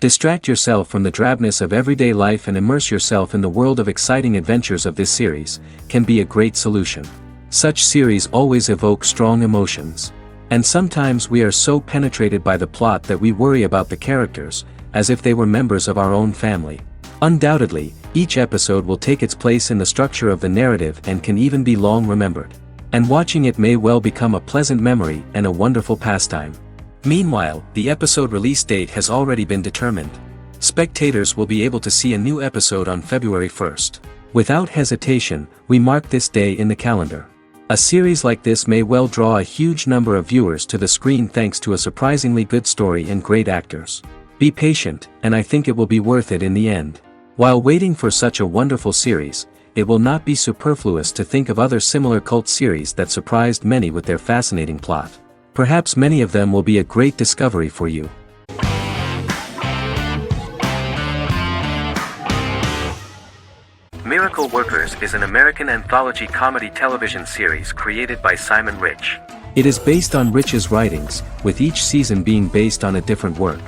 Distract yourself from the drabness of everyday life and immerse yourself in the world of exciting adventures of this series, can be a great solution. Such series always evoke strong emotions. And sometimes we are so penetrated by the plot that we worry about the characters, as if they were members of our own family. Undoubtedly, each episode will take its place in the structure of the narrative and can even be long remembered. And watching it may well become a pleasant memory and a wonderful pastime. Meanwhile, the episode release date has already been determined. Spectators will be able to see a new episode on February 1st. Without hesitation, we mark this day in the calendar. A series like this may well draw a huge number of viewers to the screen thanks to a surprisingly good story and great actors. Be patient, and I think it will be worth it in the end. While waiting for such a wonderful series, it will not be superfluous to think of other similar cult series that surprised many with their fascinating plot. Perhaps many of them will be a great discovery for you. Miracle Workers is an American anthology comedy television series created by Simon Rich. It is based on Rich's writings, with each season being based on a different work.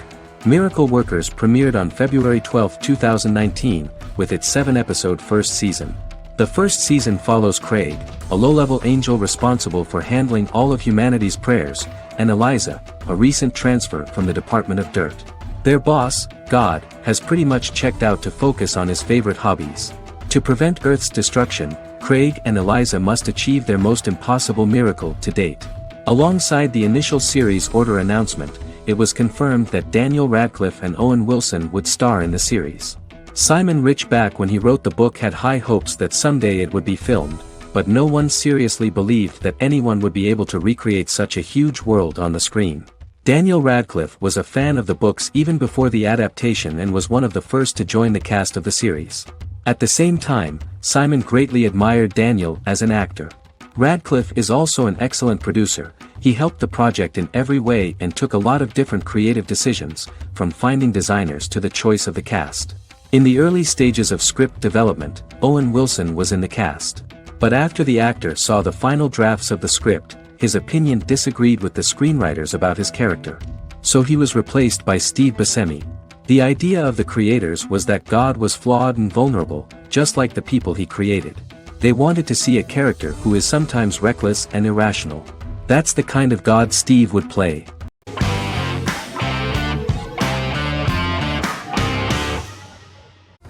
Miracle Workers premiered on February 12, 2019, with its 7-episode first season. The first season follows Craig, a low-level angel responsible for handling all of humanity's prayers, and Eliza, a recent transfer from the Department of Dirt. Their boss, God, has pretty much checked out to focus on his favorite hobbies. To prevent Earth's destruction, Craig and Eliza must achieve their most impossible miracle to date. Alongside the initial series order announcement, it was confirmed that Daniel Radcliffe and Owen Wilson would star in the series. Simon Rich back when he wrote the book had high hopes that someday it would be filmed, but no one seriously believed that anyone would be able to recreate such a huge world on the screen. Daniel Radcliffe was a fan of the books even before the adaptation and was one of the first to join the cast of the series. At the same time, Simon greatly admired Daniel as an actor. Radcliffe is also an excellent producer. He helped the project in every way and took a lot of different creative decisions, from finding designers to the choice of the cast. In the early stages of script development, Owen Wilson was in the cast. But after the actor saw the final drafts of the script, his opinion disagreed with the screenwriters about his character. So he was replaced by Steve Buscemi. The idea of the creators was that God was flawed and vulnerable, just like the people he created. They wanted to see a character who is sometimes reckless and irrational. That's the kind of God Steve would play.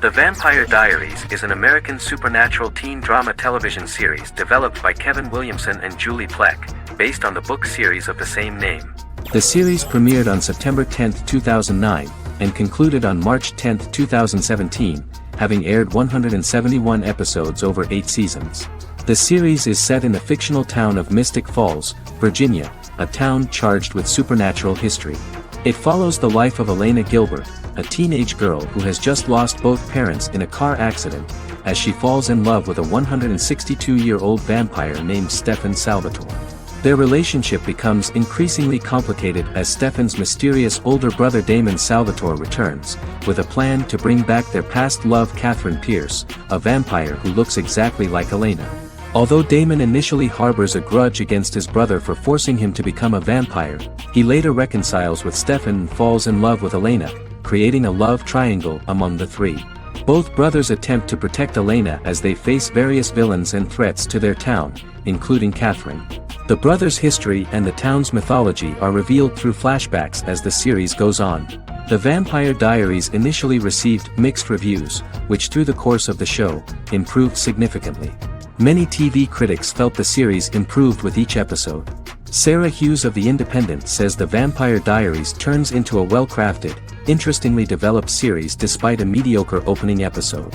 The Vampire Diaries is an American supernatural teen drama television series developed by Kevin Williamson and Julie Plec, based on the book series of the same name. The series premiered on September 10, 2009, and concluded on March 10, 2017, having aired 171 episodes over 8 seasons. The series is set in the fictional town of Mystic Falls, Virginia, a town charged with supernatural history. It follows the life of Elena Gilbert, a teenage girl who has just lost both parents in a car accident, as she falls in love with a 162-year-old vampire named Stefan Salvatore. Their relationship becomes increasingly complicated as Stefan's mysterious older brother Damon Salvatore returns, with a plan to bring back their past love Catherine Pierce, a vampire who looks exactly like Elena. Although Damon initially harbors a grudge against his brother for forcing him to become a vampire, he later reconciles with Stefan and falls in love with Elena, creating a love triangle among the three. Both brothers attempt to protect Elena as they face various villains and threats to their town, including Catherine. The brothers' history and the town's mythology are revealed through flashbacks as the series goes on. The Vampire Diaries initially received mixed reviews, which through the course of the show, improved significantly. Many TV critics felt the series improved with each episode. Sarah Hughes of The Independent says The Vampire Diaries turns into a well-crafted, interestingly developed series despite a mediocre opening episode.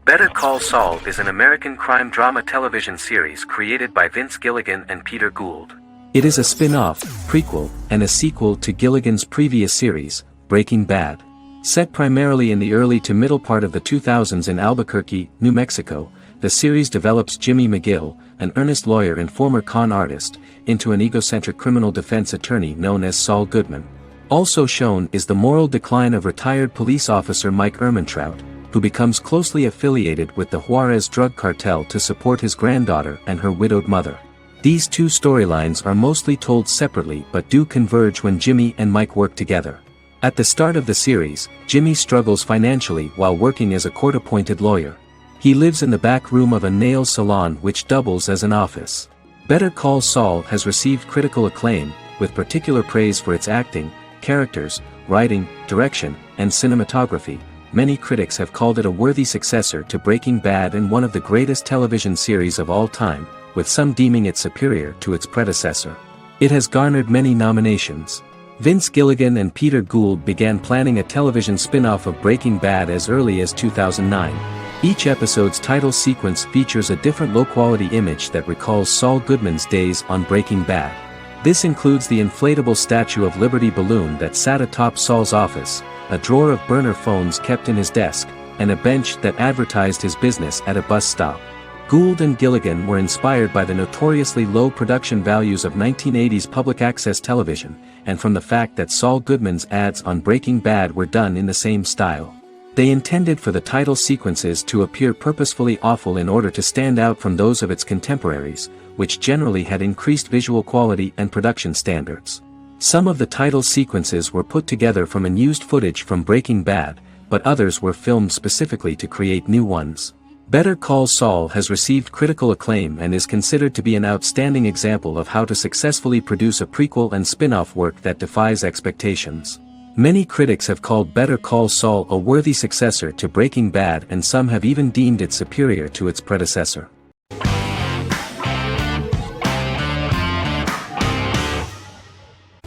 Better Call Saul is an American crime drama television series created by Vince Gilligan and Peter Gould. It is a spin-off, prequel, and a sequel to Gilligan's previous series, Breaking Bad. Set primarily in the early to middle part of the 2000s in Albuquerque, New Mexico, the series develops Jimmy McGill, an earnest lawyer and former con artist, into an egocentric criminal defense attorney known as Saul Goodman. Also shown is the moral decline of retired police officer Mike Ehrmantraut, who becomes closely affiliated with the Juarez drug cartel to support his granddaughter and her widowed mother. These two storylines are mostly told separately but do converge when Jimmy and Mike work together. At the start of the series, Jimmy struggles financially while working as a court-appointed lawyer. He lives in the back room of a nail salon which doubles as an office. Better Call Saul has received critical acclaim, with particular praise for its acting, characters, writing, direction, and cinematography. Many critics have called it a worthy successor to Breaking Bad and one of the greatest television series of all time, with some deeming it superior to its predecessor. It has garnered many nominations. Vince Gilligan and Peter Gould began planning a television spin-off of Breaking Bad as early as 2009. Each episode's title sequence features a different low-quality image that recalls Saul Goodman's days on Breaking Bad. This includes the inflatable Statue of Liberty balloon that sat atop Saul's office, a drawer of burner phones kept in his desk, and a bench that advertised his business at a bus stop. Gould and Gilligan were inspired by the notoriously low production values of 1980s public access television, and from the fact that Saul Goodman's ads on Breaking Bad were done in the same style. They intended for the title sequences to appear purposefully awful in order to stand out from those of its contemporaries, which generally had increased visual quality and production standards. Some of the title sequences were put together from unused footage from Breaking Bad, but others were filmed specifically to create new ones. Better Call Saul has received critical acclaim and is considered to be an outstanding example of how to successfully produce a prequel and spin-off work that defies expectations. Many critics have called Better Call Saul a worthy successor to Breaking Bad, and some have even deemed it superior to its predecessor.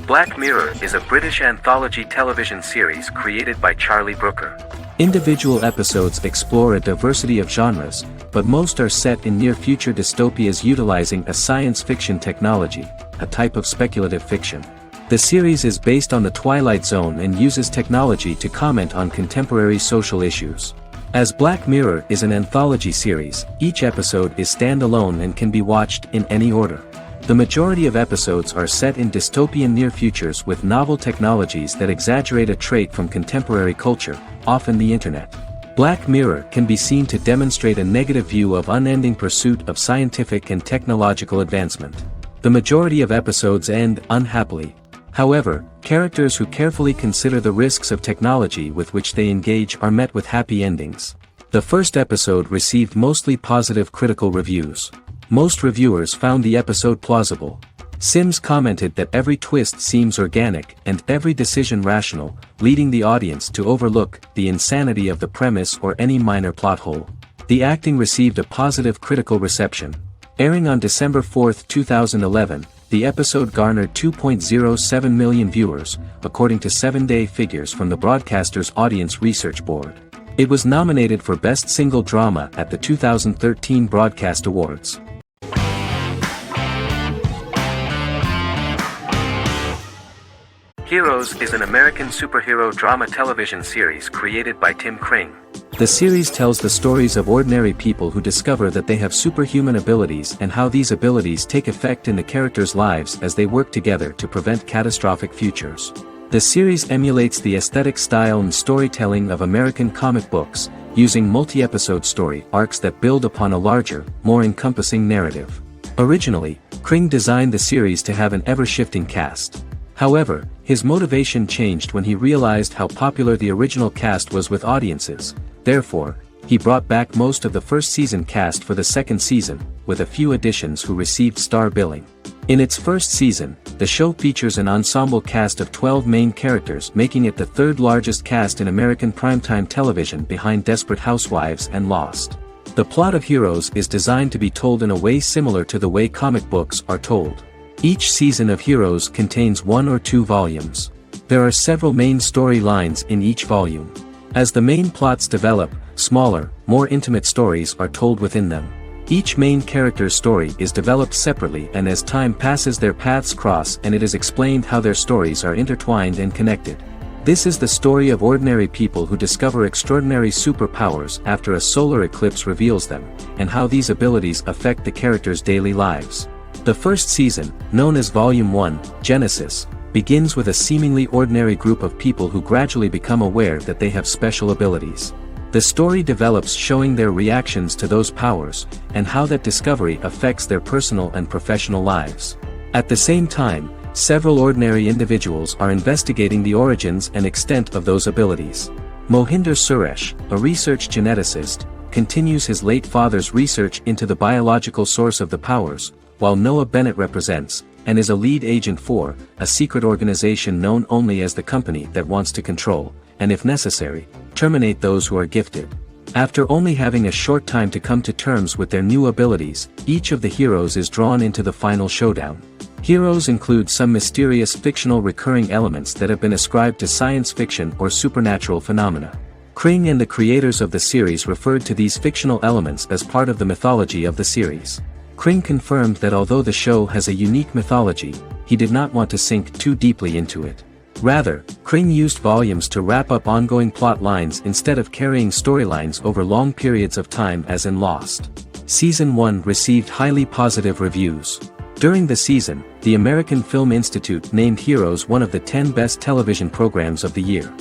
Black Mirror is a British anthology television series created by Charlie Brooker. Individual episodes explore a diversity of genres, but most are set in near-future dystopias utilizing a science fiction technology, a type of speculative fiction. The series is based on the Twilight Zone and uses technology to comment on contemporary social issues. As Black Mirror is an anthology series, each episode is standalone and can be watched in any order. The majority of episodes are set in dystopian near futures with novel technologies that exaggerate a trait from contemporary culture, often the internet. Black Mirror can be seen to demonstrate a negative view of unending pursuit of scientific and technological advancement. The majority of episodes end unhappily. However, characters who carefully consider the risks of technology with which they engage are met with happy endings. The first episode received mostly positive critical reviews. Most reviewers found the episode plausible. Sims commented that every twist seems organic and every decision rational, leading the audience to overlook the insanity of the premise or any minor plot hole. The acting received a positive critical reception. Airing on December 4, 2011, the episode garnered 2.07 million viewers, according to 7-day figures from the broadcaster's Audience Research Board. It was nominated for Best Single Drama at the 2013 Broadcast Awards. Heroes is an American superhero drama television series created by Tim Kring. The series tells the stories of ordinary people who discover that they have superhuman abilities and how these abilities take effect in the characters' lives as they work together to prevent catastrophic futures. The series emulates the aesthetic style and storytelling of American comic books, using multi-episode story arcs that build upon a larger, more encompassing narrative. Originally, Kring designed the series to have an ever-shifting cast. However, his motivation changed when he realized how popular the original cast was with audiences. Therefore, he brought back most of the first season cast for the second season, with a few additions who received star billing. In its first season, the show features an ensemble cast of 12 main characters, making it the third largest cast in American primetime television behind Desperate Housewives and Lost. The plot of Heroes is designed to be told in a way similar to the way comic books are told. Each season of Heroes contains 1 or 2 volumes. There are several main storylines in each volume. As the main plots develop, smaller, more intimate stories are told within them. Each main character's story is developed separately, and as time passes their paths cross and it is explained how their stories are intertwined and connected. This is the story of ordinary people who discover extraordinary superpowers after a solar eclipse reveals them, and how these abilities affect the characters' daily lives. The first season, known as Volume 1, Genesis, begins with a seemingly ordinary group of people who gradually become aware that they have special abilities. The story develops showing their reactions to those powers, and how that discovery affects their personal and professional lives. At the same time, several ordinary individuals are investigating the origins and extent of those abilities. Mohinder Suresh, a research geneticist, continues his late father's research into the biological source of the powers, while Noah Bennett represents, and is a lead agent for, a secret organization known only as the company that wants to control, and if necessary, terminate those who are gifted. After only having a short time to come to terms with their new abilities, each of the heroes is drawn into the final showdown. Heroes include some mysterious fictional recurring elements that have been ascribed to science fiction or supernatural phenomena. Kring and the creators of the series referred to these fictional elements as part of the mythology of the series. Kring confirmed that although the show has a unique mythology, he did not want to sink too deeply into it. Rather, Kring used volumes to wrap up ongoing plot lines instead of carrying storylines over long periods of time as in Lost. Season 1 received highly positive reviews. During the season, the American Film Institute named Heroes one of the 10 best television programs of the year.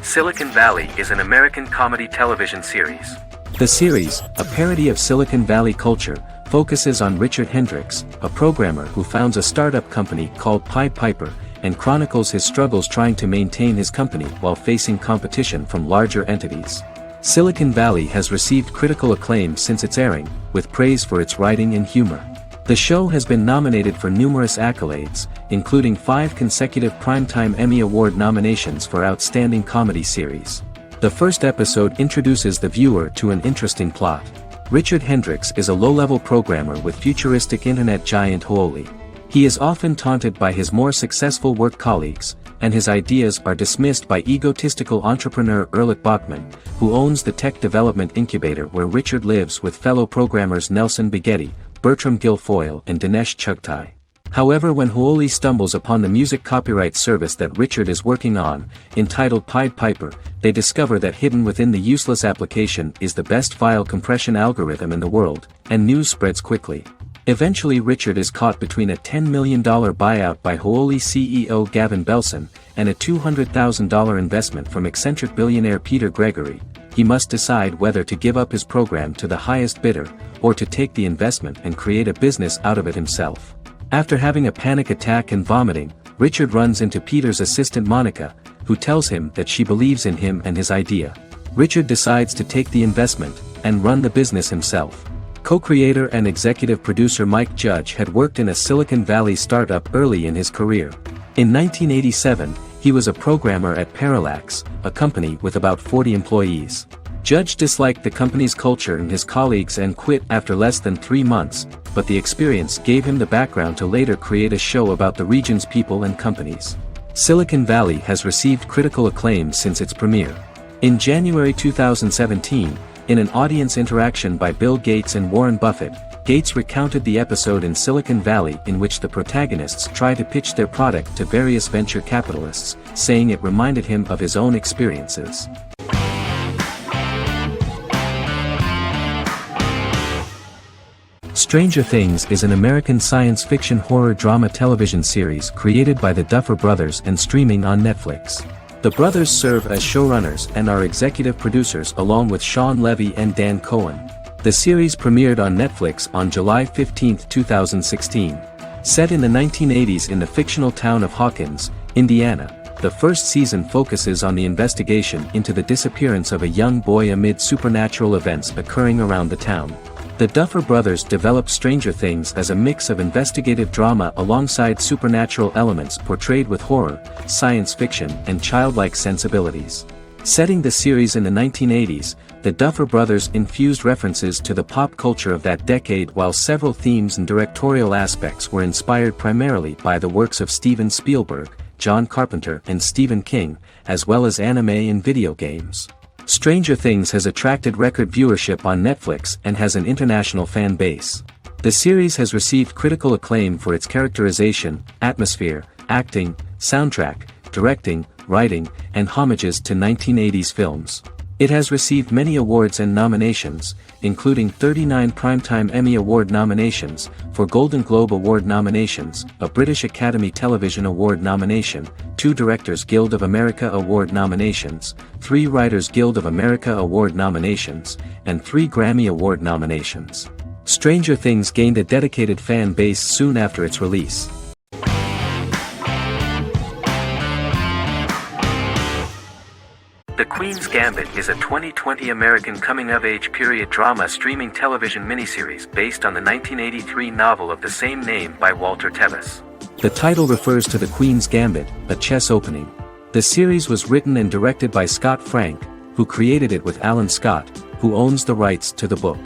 Silicon Valley is an American comedy television series. The series, a parody of Silicon Valley culture, focuses on Richard Hendricks, a programmer who founds a startup company called Pied Piper, and chronicles his struggles trying to maintain his company while facing competition from larger entities. Silicon Valley has received critical acclaim since its airing, with praise for its writing and humor. The show has been nominated for numerous accolades, including 5 consecutive Primetime Emmy Award nominations for Outstanding Comedy Series. The first episode introduces the viewer to an interesting plot. Richard Hendricks is a low-level programmer with futuristic internet giant Huoli. He is often taunted by his more successful work colleagues, and his ideas are dismissed by egotistical entrepreneur Erlich Bachman, who owns the tech development incubator where Richard lives with fellow programmers Nelson Bighetti, Bertram Guilfoyle and Dinesh Chugtai. However, when Huoli stumbles upon the music copyright service that Richard is working on, entitled Pied Piper, they discover that hidden within the useless application is the best file compression algorithm in the world, and news spreads quickly. Eventually Richard is caught between a $10 million buyout by Huoli CEO Gavin Belson, and a $200,000 investment from eccentric billionaire Peter Gregory. He must decide whether to give up his program to the highest bidder, or to take the investment and create a business out of it himself. After having a panic attack and vomiting, Richard runs into Peter's assistant Monica, who tells him that she believes in him and his idea. Richard decides to take the investment, and run the business himself. Co-creator and executive producer Mike Judge had worked in a Silicon Valley startup early in his career. In 1987, he was a programmer at Parallax, a company with about 40 employees. Judge disliked the company's culture and his colleagues and quit after less than 3 months, but the experience gave him the background to later create a show about the region's people and companies. Silicon Valley has received critical acclaim since its premiere. In January 2017, in an audience interaction by Bill Gates and Warren Buffett, Gates recounted the episode in Silicon Valley in which the protagonists try to pitch their product to various venture capitalists, saying it reminded him of his own experiences. Stranger Things is an American science fiction horror drama television series created by the Duffer Brothers and streaming on Netflix. The brothers serve as showrunners and are executive producers along with Sean Levy and Dan Cohen. The series premiered on Netflix on July 15, 2016. Set in the 1980s in the fictional town of Hawkins, Indiana, the first season focuses on the investigation into the disappearance of a young boy amid supernatural events occurring around the town. The Duffer Brothers developed Stranger Things as a mix of investigative drama alongside supernatural elements portrayed with horror, science fiction, and childlike sensibilities. Setting the series in the 1980s, the Duffer Brothers infused references to the pop culture of that decade, while several themes and directorial aspects were inspired primarily by the works of Steven Spielberg, John Carpenter, and Stephen King, as well as anime and video games. Stranger Things has attracted record viewership on Netflix and has an international fan base. The series has received critical acclaim for its characterization, atmosphere, acting, soundtrack, directing, writing, and homages to 1980s films. It has received many awards and nominations, including 39 Primetime Emmy Award nominations, 4 Golden Globe Award nominations, a British Academy Television Award nomination, 2 Directors Guild of America Award nominations, 3 Writers Guild of America Award nominations, and 3 Grammy Award nominations. Stranger Things gained a dedicated fan base soon after its release. The Queen's Gambit is a 2020 American coming-of-age period drama streaming television miniseries based on the 1983 novel of the same name by Walter Tevis. The title refers to the Queen's Gambit, a chess opening. The series was written and directed by Scott Frank, who created it with Alan Scott, who owns the rights to the book.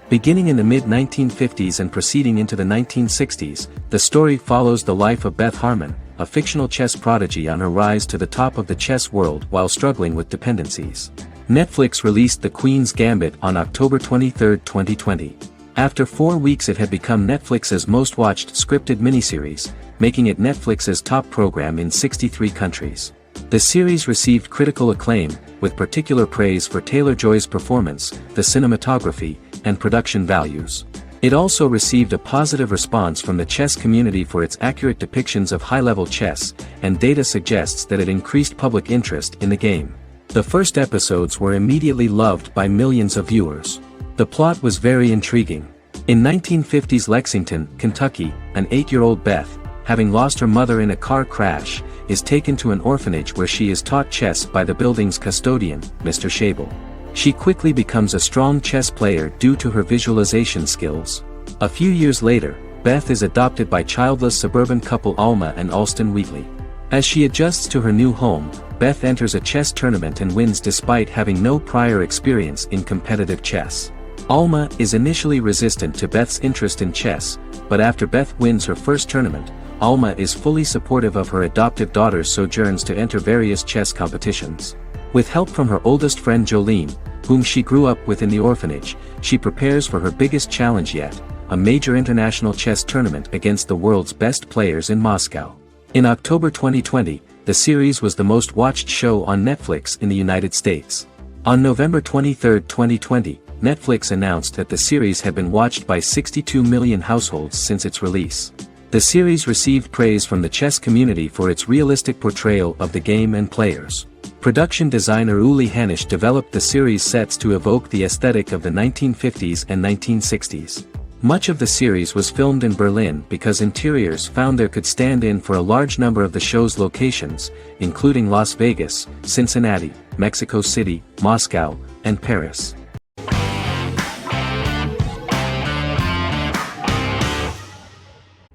Beginning in the mid-1950s and proceeding into the 1960s, the story follows the life of Beth Harmon, a fictional chess prodigy on her rise to the top of the chess world while struggling with dependencies. Netflix released The Queen's Gambit on October 23, 2020. After 4 weeks it had become Netflix's most watched scripted miniseries, making it Netflix's top program in 63 countries. The series received critical acclaim, with particular praise for Taylor-Joy's performance, the cinematography, and production values. It also received a positive response from the chess community for its accurate depictions of high-level chess, and data suggests that it increased public interest in the game. The first episodes were immediately loved by millions of viewers. The plot was very intriguing. In 1950s Lexington, Kentucky, an 8-year-old Beth, having lost her mother in a car crash, is taken to an orphanage where she is taught chess by the building's custodian, Mr. Schabel. She quickly becomes a strong chess player due to her visualization skills. A few years later, Beth is adopted by childless suburban couple Alma and Alston Wheatley. As she adjusts to her new home, Beth enters a chess tournament and wins despite having no prior experience in competitive chess. Alma is initially resistant to Beth's interest in chess, but after Beth wins her first tournament, Alma is fully supportive of her adoptive daughter's sojourns to enter various chess competitions. With help from her oldest friend Jolene, whom she grew up with in the orphanage, she prepares for her biggest challenge yet, a major international chess tournament against the world's best players in Moscow. In October 2020, the series was the most watched show on Netflix in the United States. On November 23, 2020, Netflix announced that the series had been watched by 62 million households since its release. The series received praise from the chess community for its realistic portrayal of the game and players. Production designer Uli Hanisch developed the series' sets to evoke the aesthetic of the 1950s and 1960s. Much of the series was filmed in Berlin because interiors found there could stand in for a large number of the show's locations, including Las Vegas, Cincinnati, Mexico City, Moscow, and Paris.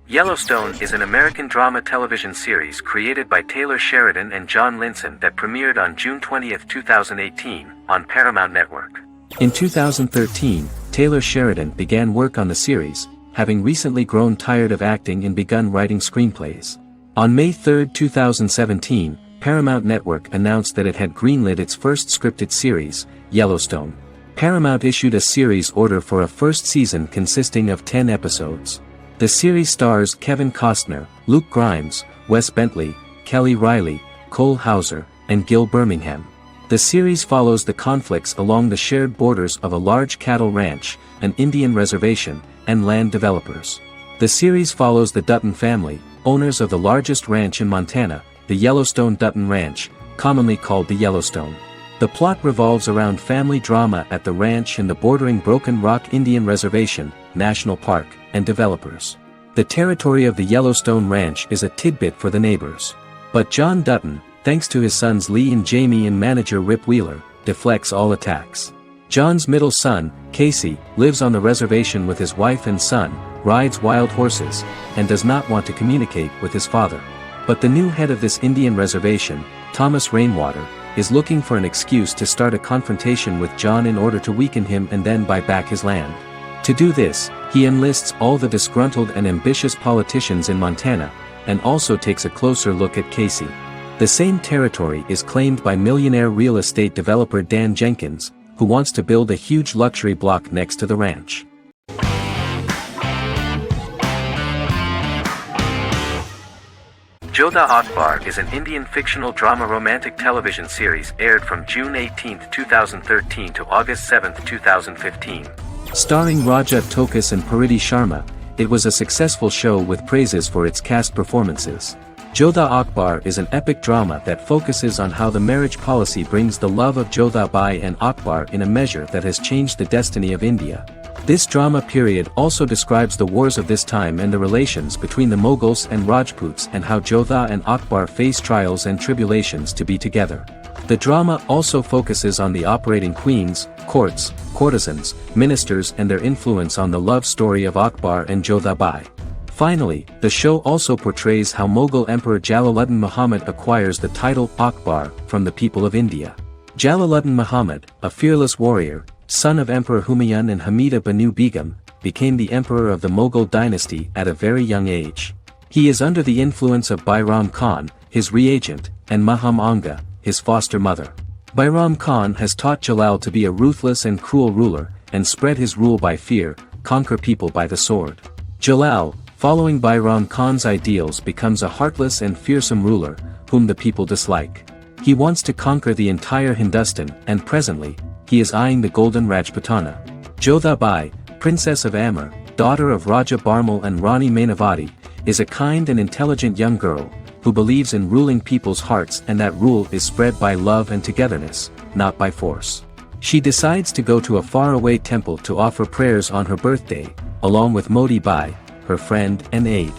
Yellowstone is an American drama television series created by Taylor Sheridan and John Linson that premiered on June 20, 2018, on Paramount Network. In 2013, Taylor Sheridan began work on the series, having recently grown tired of acting and begun writing screenplays. On May 3, 2017, Paramount Network announced that it had greenlit its first scripted series, Yellowstone. Paramount issued a series order for a first season consisting of 10 episodes. The series stars Kevin Costner, Luke Grimes, Wes Bentley, Kelly Riley, Cole Hauser, and Gil Birmingham. The series follows the conflicts along the shared borders of a large cattle ranch, an Indian reservation, and land developers. The series follows the Dutton family, owners of the largest ranch in Montana, the Yellowstone Dutton Ranch, commonly called the Yellowstone. The plot revolves around family drama at the ranch and the bordering Broken Rock Indian Reservation, National Park, and developers. The territory of the Yellowstone Ranch is a tidbit for the neighbors. But John Dutton, thanks to his sons Lee and Jamie and manager Rip Wheeler, deflects all attacks. John's middle son, Casey, lives on the reservation with his wife and son, rides wild horses, and does not want to communicate with his father. But the new head of this Indian reservation, Thomas Rainwater, is looking for an excuse to start a confrontation with John in order to weaken him and then buy back his land. To do this, he enlists all the disgruntled and ambitious politicians in Montana, and also takes a closer look at Casey. The same territory is claimed by millionaire real estate developer Dan Jenkins, who wants to build a huge luxury block next to the ranch. Jodha Akbar is an Indian fictional drama romantic television series aired from June 18, 2013 to August 7, 2015. Starring Rajat Tokas and Pariti Sharma, it was a successful show with praises for its cast performances. Jodha Akbar is an epic drama that focuses on how the marriage policy brings the love of Jodha Bai and Akbar in a measure that has changed the destiny of India. This drama period also describes the wars of this time and the relations between the Mughals and Rajputs and how Jodha and Akbar face trials and tribulations to be together. The drama also focuses on the operating queens, courts, courtesans, ministers and their influence on the love story of Akbar and Jodha Bai. Finally, the show also portrays how Mughal Emperor Jalaluddin Muhammad acquires the title Akbar from the people of India. Jalaluddin Muhammad, a fearless warrior, son of Emperor Humayun and Hamida Banu Begum, became the emperor of the Mughal dynasty at a very young age. He is under the influence of Bairam Khan, his reagent, and Maham Anga, his foster mother. Bairam Khan has taught Jalal to be a ruthless and cruel ruler, and spread his rule by fear, conquer people by the sword. Jalal, following Bairam Khan's ideals, becomes a heartless and fearsome ruler, whom the people dislike. He wants to conquer the entire Hindustan, and presently, he is eyeing the Golden Rajputana. Jodha Bai, Princess of Amber, daughter of Raja Barmal and Rani Mainavati, is a kind and intelligent young girl, who believes in ruling people's hearts and that rule is spread by love and togetherness, not by force. She decides to go to a faraway temple to offer prayers on her birthday, along with Modi Bai, her friend and aide.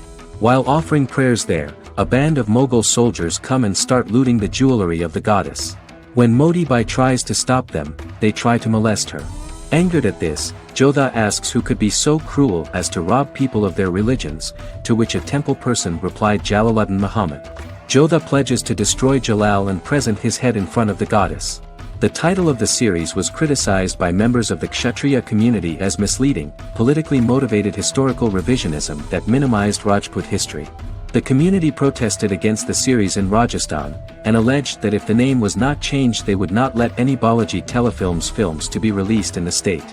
While offering prayers there, a band of Mughal soldiers come and start looting the jewelry of the goddess. When Modi Bai tries to stop them, they try to molest her. Angered at this, Jodha asks who could be so cruel as to rob people of their religions, to which a temple person replied Jalaluddin Muhammad. Jodha pledges to destroy Jalal and present his head in front of the goddess. The title of the series was criticized by members of the Kshatriya community as misleading, politically motivated historical revisionism that minimized Rajput history. The community protested against the series in Rajasthan, and alleged that if the name was not changed they would not let any Balaji Telefilms films to be released in the state.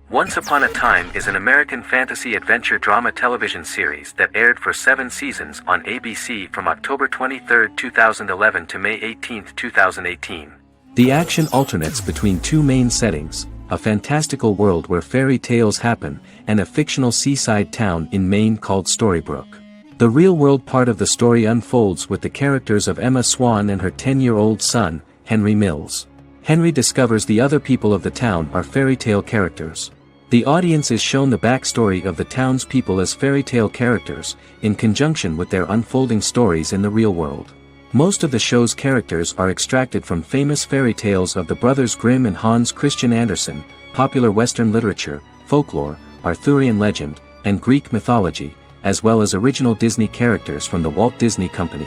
Once Upon a Time is an American fantasy adventure drama television series that aired for 7 seasons on ABC from October 23, 2011 to May 18, 2018. The action alternates between two main settings, a fantastical world where fairy tales happen, and a fictional seaside town in Maine called Storybrooke. The real-world part of the story unfolds with the characters of Emma Swan and her 10-year-old son, Henry Mills. Henry discovers the other people of the town are fairy tale characters. The audience is shown the backstory of the townspeople as fairy tale characters, in conjunction with their unfolding stories in the real world. Most of the show's characters are extracted from famous fairy tales of the Brothers Grimm and Hans Christian Andersen, popular Western literature, folklore, Arthurian legend, and Greek mythology, as well as original Disney characters from the Walt Disney Company.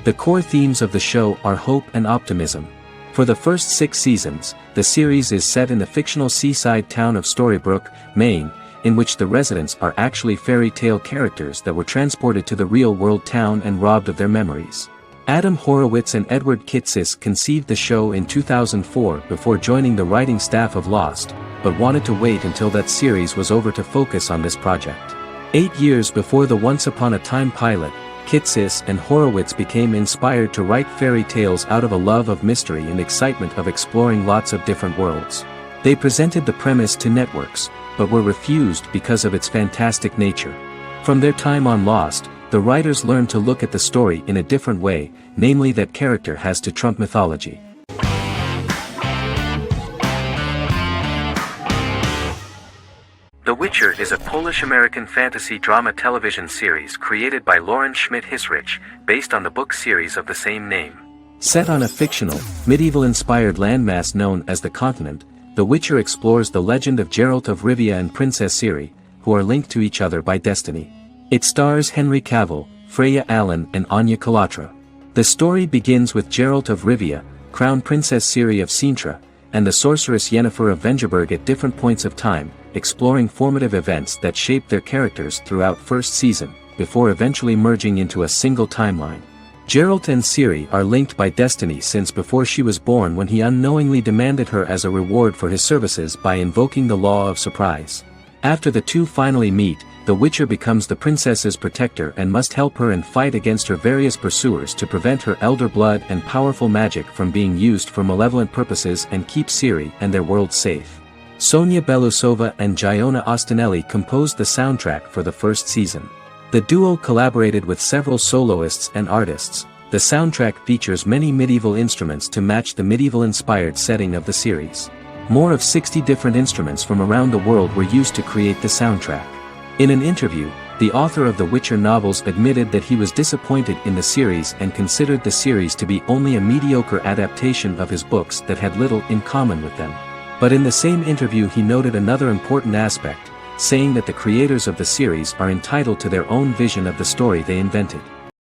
The core themes of the show are hope and optimism. For the first 6 seasons, the series is set in the fictional seaside town of Storybrooke, Maine, in which the residents are actually fairy tale characters that were transported to the real-world town and robbed of their memories. Adam Horowitz and Edward Kitsis conceived the show in 2004 before joining the writing staff of Lost, but wanted to wait until that series was over to focus on this project. 8 years before the Once Upon a Time pilot, Kitsis and Horowitz became inspired to write fairy tales out of a love of mystery and excitement of exploring lots of different worlds. They presented the premise to networks, but were refused because of its fantastic nature. From their time on Lost, the writers learned to look at the story in a different way, namely that character has to trump mythology. The Witcher is a Polish-American fantasy drama television series created by Lauren Schmidt-Hisrich, based on the book series of the same name. Set on a fictional, medieval-inspired landmass known as the Continent, The Witcher explores the legend of Geralt of Rivia and Princess Ciri, who are linked to each other by destiny. It stars Henry Cavill, Freya Allan and Anya Kalatra. The story begins with Geralt of Rivia, Crown Princess Ciri of Sintra, and the sorceress Yennefer of Vengerberg at different points of time, exploring formative events that shaped their characters throughout first season, before eventually merging into a single timeline. Geralt and Ciri are linked by destiny since before she was born when he unknowingly demanded her as a reward for his services by invoking the law of surprise. After the two finally meet, the Witcher becomes the princess's protector and must help her and fight against her various pursuers to prevent her elder blood and powerful magic from being used for malevolent purposes and keep Ciri and their world safe. Sonia Belousova and Giona Ostinelli composed the soundtrack for the first season. The duo collaborated with several soloists and artists. The soundtrack features many medieval instruments to match the medieval-inspired setting of the series. More of 60 different instruments from around the world were used to create the soundtrack. In an interview, the author of the Witcher novels admitted that he was disappointed in the series and considered the series to be only a mediocre adaptation of his books that had little in common with them. But in the same interview he noted another important aspect, saying that the creators of the series are entitled to their own vision of the story they invented.